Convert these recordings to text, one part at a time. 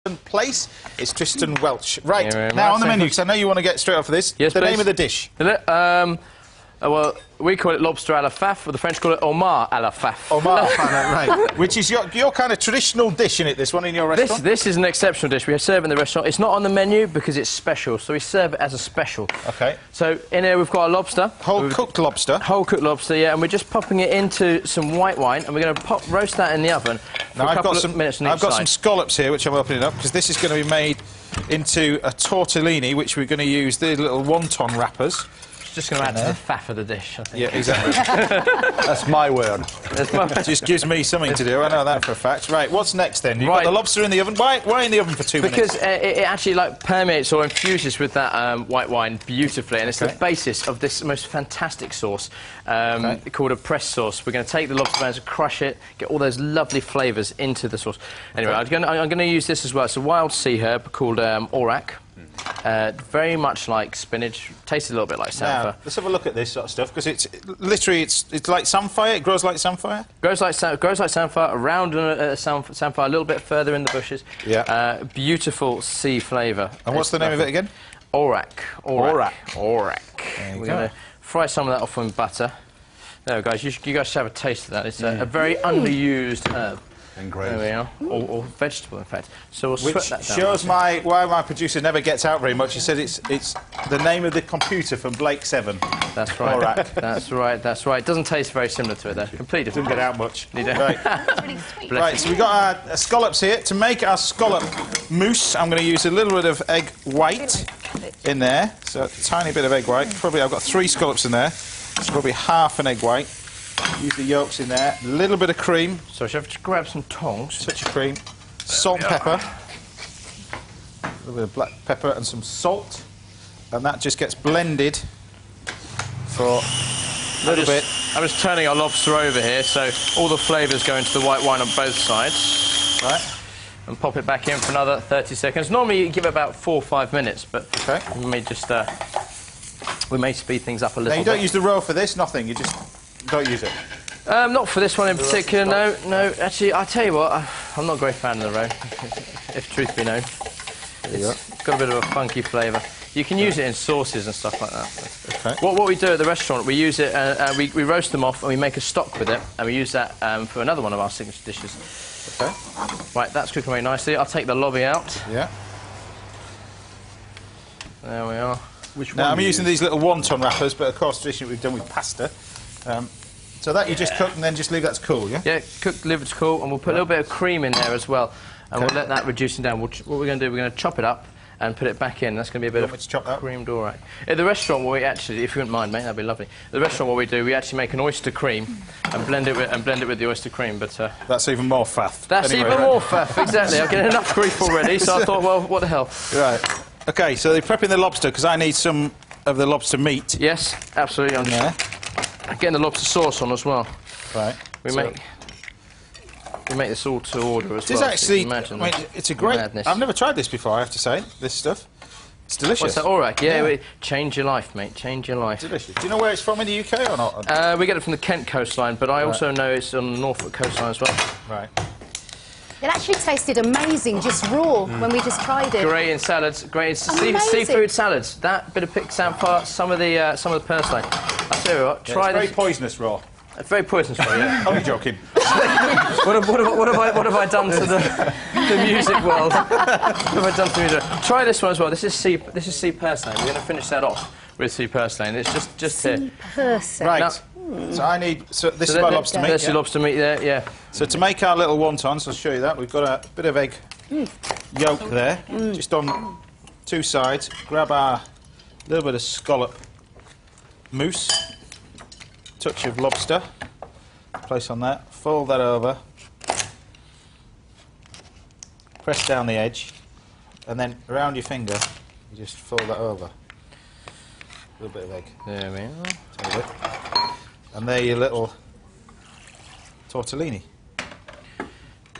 place. It's Tristan Welch. Right, now on the menu, because I know you want to get straight off of this. Yes, the please. name of the dish. Well, we call it lobster à la faf, or the French call it homard à la faf. Homard, right. Which is your kind of traditional dish, in it, this one, in your restaurant? This is an exceptional dish. We serve it in the restaurant. It's not on the menu because it's special, so we serve it as a special. OK. So in here we've got a lobster. Whole cooked lobster. Whole cooked lobster, yeah, and we're just popping it into some white wine, and we're going to roast that in the oven for now, a couple of minutes on each I've got side. some scallops here, which I'm opening up, because this is going to be made into a tortellini, which we're going to use these little wonton wrappers. Just going to add to the faff of the dish, I think. Yeah, exactly. That's my word. Just gives me something to do. I know that for a fact. Right, what's next then? You've got the lobster in the oven. Why in the oven for 2 minutes? Because it actually permeates or infuses with that white wine beautifully, and it's the basis of this most fantastic sauce called a press sauce. We're going to take the lobster bones and crush it, get all those lovely flavours into the sauce. Anyway, I'm going to use this as well. It's a wild sea herb called aurak. Very much like spinach, tastes a little bit like samphire. Now, let's have a look at this sort of stuff, because it's literally it's like samphire. It grows like samphire. Grows like samphire, around samphire, a little bit further in the bushes. Yeah. Beautiful sea flavour. And what's the name of it again? Aurak. Aurak. We're going to fry some of that off in butter. There, guys, you guys should have a taste of that. It's a very underused herb. And great. There we are. Or vegetable, in fact. So we'll sweat that down. Shows why my producer never gets out very much. He said it's the name of the computer from Blake 7. That's right. Aurak. That's right. That's right. It doesn't taste very similar to it, though. Completely different. Didn't get out much. You don't. Right. It's really sweet. Right, so we've got our scallops here. To make our scallop mousse, I'm going to use a little bit of egg white in there. So a tiny bit of egg white. Probably I've got 3 scallops in there. So probably half an egg white. Use the yolks in there. A little bit of cream. So shall I just grab some tongs? Touch of cream. Salt and pepper. A little bit of black pepper and some salt. And that just gets blended for a little bit. I'm just turning our lobster over here, so all the flavours go into the white wine on both sides. Right. And pop it back in for another 30 seconds. Normally you give it about 4 or 5 minutes, but we may just we may speed things up a little bit. Now, you don't use the roe for this, nothing. You just don't use it. Not for this one in particular, no. Actually, I'll tell you what, I'm not a great fan of the roe, if truth be known. It's got a bit of a funky flavour. You can use it in sauces and stuff like that. Okay. What we do at the restaurant, we use it, we roast them off and we make a stock with it, and we use that for another one of our signature dishes. Okay. Right, that's cooking very nicely. I'll take the lobby out. Yeah. There we are. Now, I'm using these little wonton wrappers, but of course, traditionally we've done with pasta. So that you just cook and then just leave that to cool, yeah? Yeah, cooked liver to cool, and we'll put a little bit of cream in there as well, and we'll let that reduce down. What we're going to do, we're going to chop it up and put it back in. That's going to be a bit of creamed aurak. At the restaurant, where we actually, if you wouldn't mind, mate, that'd be lovely. At the restaurant, what we do, we actually make an oyster cream and blend it with the oyster cream. But that's even more faff. That's anyway, even more faff, exactly. I'm getting enough grief already, so I thought, well, what the hell? Right. Okay, so they're prepping the lobster because I need some of the lobster meat. Yes, absolutely. I'm getting the lobster sauce on as well. Right. We make this all to order as well. Actually, so it's a great. Madness. I've never tried this before, I have to say. This stuff, it's delicious. What's that? Aurak? Yeah. Change your life, mate. Change your life. Delicious. Do you know where it's from in the UK or not? We get it from the Kent coastline, but I also know it's on the Norfolk coastline as well. Right. It actually tasted amazing, just raw, when we just tried it. Great in salads, great in seafood salads. That bit of picked samphire, some of the purslane. I tell you what, try this. It's very poisonous raw. It's very poisonous raw, yeah. Only joking. what have I done to the music world? What have I done to the music? Try this one as well. This is sea purslane. We're going to finish that off with sea purslane. It's just here. Purslane. Right. Now, so I need. So this is my lobster meat. That's your lobster meat there, yeah. So to make our little wontons, I'll show you that. We've got a bit of egg yolk there, just on 2 sides. Grab our little bit of scallop mousse, touch of lobster, place on that, fold that over, press down the edge, and then around your finger, you just fold that over. A little bit of egg. There we are. And there your little tortellini.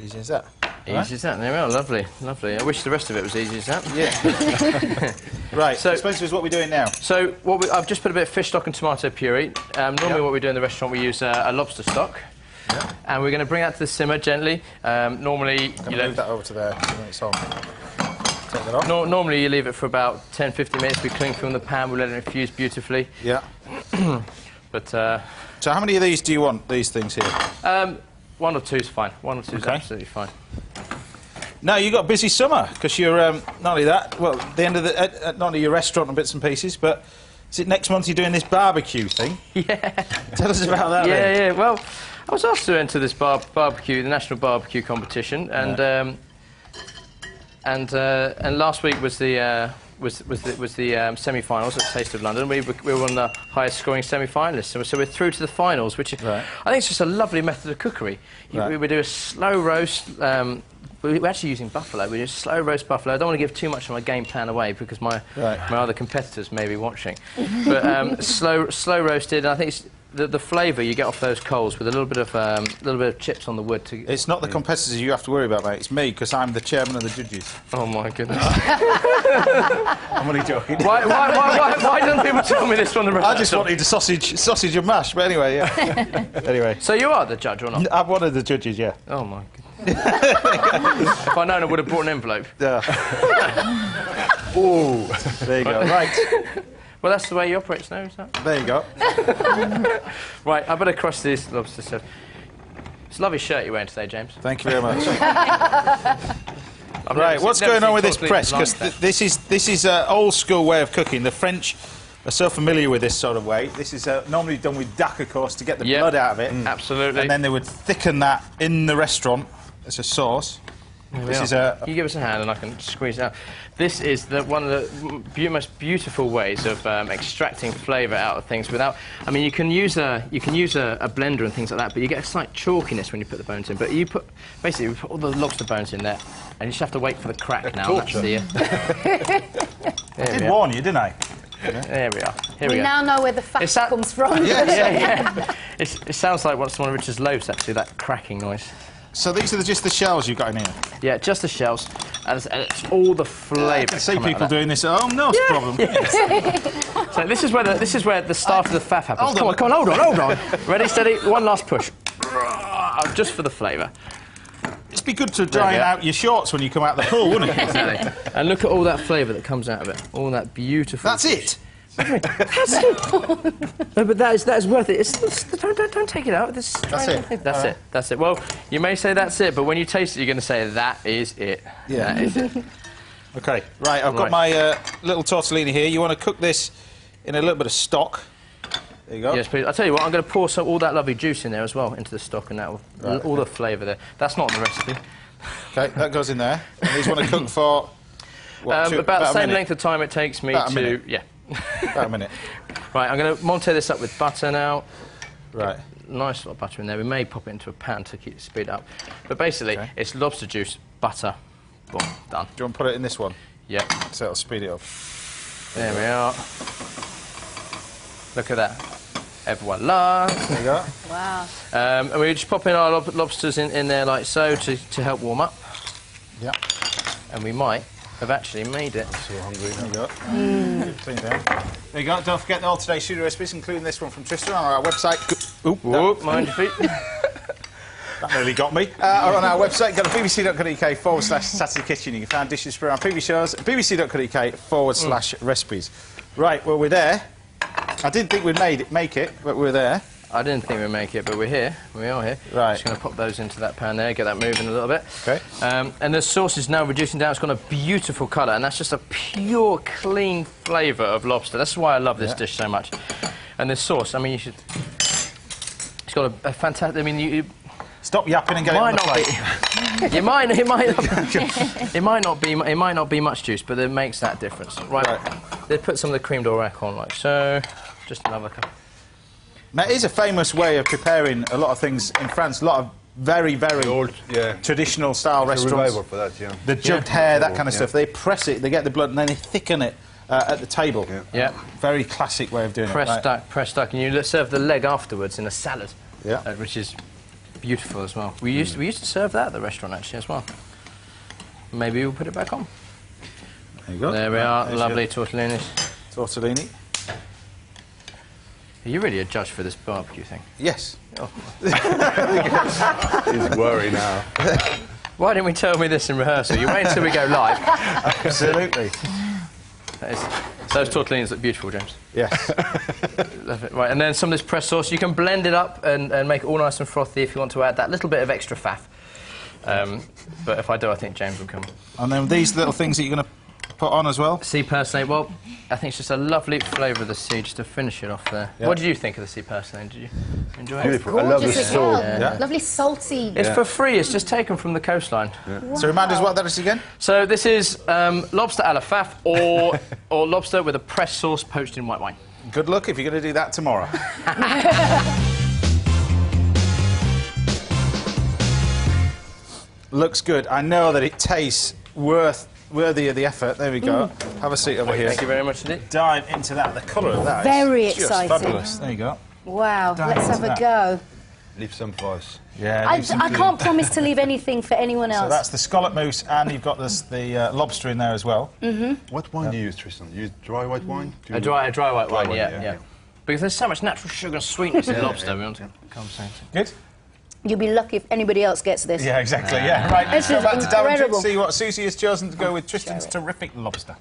Easy as that. Easy as that. There we are. Lovely, lovely. I wish the rest of it was easy as that. Yeah. Right. So, Spencer, what we're doing now. So I've just put a bit of fish stock and tomato puree. Normally, what we do in the restaurant, we use a lobster stock. Yeah. And we're going to bring that to the simmer gently. Normally, I'm going to move that over to there so when it's on. Take that off. Normally you leave it for about 10-15 minutes. We clean from the pan. We let it infuse beautifully. Yeah. But so how many of these do you want? These things here? 1 or 2 is fine. 1 or 2 is absolutely fine. No, you've got a busy summer because you're not only that. Well, the end of the not only your restaurant and bits and pieces, but is it next month you're doing this barbecue thing? Yeah. Tell us about that. Yeah, then. yeah. Well, I was asked to enter this barbecue, the national barbecue competition, and and last week was the semi-finals at Taste of London. We were one of the highest scoring semi-finalists, so we're through to the finals, which I think is just a lovely method of cookery. We do a slow roast. We're actually using buffalo. We do slow roast buffalo. I don't want to give too much of my game plan away because my other competitors may be watching. But slow roasted. And I think it's the flavour you get off those coals with a little bit of chips on the wood. It's not the competitors you have to worry about, mate. It's me because I'm the chairman of the judges. Oh my goodness! I'm only joking. Why don't people tell me this from the rest? I just wanted the sausage and mash. But anyway, yeah. Anyway. So you are the judge or not? I'm one of the judges. Yeah. Oh my goodness. If I'd known, I would have brought an envelope. Yeah. Ooh, there you go. Right. Well, that's the way you operate now, is that? There you go. Right, I better cross this lobster stuff. It's a lovely shirt you're wearing today, James. Thank you very much. Right, what's going on with this press? Because this is an old school way of cooking. The French are so familiar with this sort of way. This is normally done with duck, of course, to get the blood out of it. Absolutely. And then they would thicken that in the restaurant as a sauce. This is you give us a hand and I can squeeze it out. This is one of the most beautiful ways of extracting flavour out of things without. I mean, you can use a blender and things like that, but you get a slight chalkiness when you put the bones in. But you put all the lobster bones in there, and you just have to wait for the crack now. That's I did warn you, didn't I? There we are. Here we go. now know where the fat comes from. Yeah. It sounds like one of Richard's loaves, actually, that cracking noise. So these are just the shells you've got in here? Yeah, just the shells. And it's all the flavour. I can see people doing this at home, no problem. So this is where the start of the faff happens. Come on, hold on. Ready, steady, one last push. Just for the flavour. It'd be good to dry out your shorts when you come out of the pool, wouldn't it? Exactly. And look at all that flavour that comes out of it. All that beautiful... That's it? That's it. No, but that is worth it. Don't take it out. That's it. That's it. Well, you may say that's it, but when you taste it, you're going to say that is it. Yeah. That is it. Okay. Right. I've got my little tortellini here. You want to cook this in a little bit of stock. There you go. Yes, please. I'll tell you what. I'm going to pour all that lovely juice in there as well into the stock, and that will all the flavour there. That's not in the recipe. Okay, that goes in there. And these want to cook for about the same length of time it takes me to. Yeah. About a minute. Right, I'm going to monte this up with butter now. Right. Nice lot of butter in there. We may pop it into a pan to speed up. But basically, it's lobster juice, butter. Boom, done. Do you want to put it in this one? Yeah. So it'll speed it up. There we are. Look at that. Voila. There you go. Wow. And we just pop in our lobsters in there like so to help warm up. Yeah. And we might have actually made it. I'm so hungry. There you go. There you go. Don't forget all today's studio recipes, including this one from Tristan, on our website. Oop, mind your feet. That nearly got me. On our website, go to bbc.co.uk/Saturday Kitchen. You can find dishes for our previous shows. bbc.co.uk/recipes. Right, well, we're there. I didn't think we'd make it, but we're there. I didn't think we'd make it, but we're here. We are here. Right. Just going to pop those into that pan there, get that moving a little bit. Okay. And the sauce is now reducing down. It's got a beautiful colour, and that's just a pure, clean flavour of lobster. That's why I love this dish so much. And this sauce, I mean, you should... It's got a fantastic... I mean, you... Stop yapping and get it on the plate. It might not be much juice, but it makes that difference. Right. They put some of the creme d'orac on, like so. Just another cup. Now, it is a famous way of preparing a lot of things in France. A lot of very, very traditional style restaurants. For that, yeah. The jugged hare, that kind of stuff. They press it, they get the blood, and then they thicken it at the table. Yeah. Very classic way of doing it. Pressed duck, and you serve the leg afterwards in a salad. Yeah. Which is beautiful as well. We used to serve that at the restaurant actually as well. Maybe we'll put it back on. There you go. There we are. Lovely tortellini. Tortellini. You're really a judge for this barbecue thing. Yes. Oh. He's worried now. Why didn't we tell me this in rehearsal? You wait until we go live. Absolutely. Those tortellinis look beautiful, James. Yes. Love it. Right, and then some of this pressed sauce. You can blend it up and make it all nice and frothy if you want to add that little bit of extra faff. But if I do, I think James will come. And then these little things that you're going to put on as well? Sea purslane. Well, I think it's just a lovely flavour of the sea just to finish it off there. Yeah. What did you think of the sea purslane? Did you enjoy it? Beautiful. I love the Gorgeous as salt. well. Yeah. Lovely salty. It's for free. It's just taken from the coastline. Yeah. Wow. So remind us what that is again? So this is lobster à la faff or lobster with a pressed sauce poached in white wine. Good luck if you're going to do that tomorrow. Looks good. I know that it tastes worthy of the effort. There we go. Have a seat over here. Thank you very much indeed. Dive into that. The colour of that Very is just exciting. fabulous. There you go. Wow, Dive let's into have a that. go. Leave some for us. Yeah. I can't promise to leave anything for anyone else. So that's the scallop mousse, and you've got the lobster in there as well. What wine do you use, Tristan? You use dry white wine? A dry white wine, wine, yeah. yeah. Because there's so much natural sugar and sweetness in lobster. We want to conversate. Good? You'll be lucky if anybody else gets this. Yeah, exactly, yeah. Right, let's This go is back to Daventry and incredible. see what Susie has chosen to go with Tristan's terrific lobster.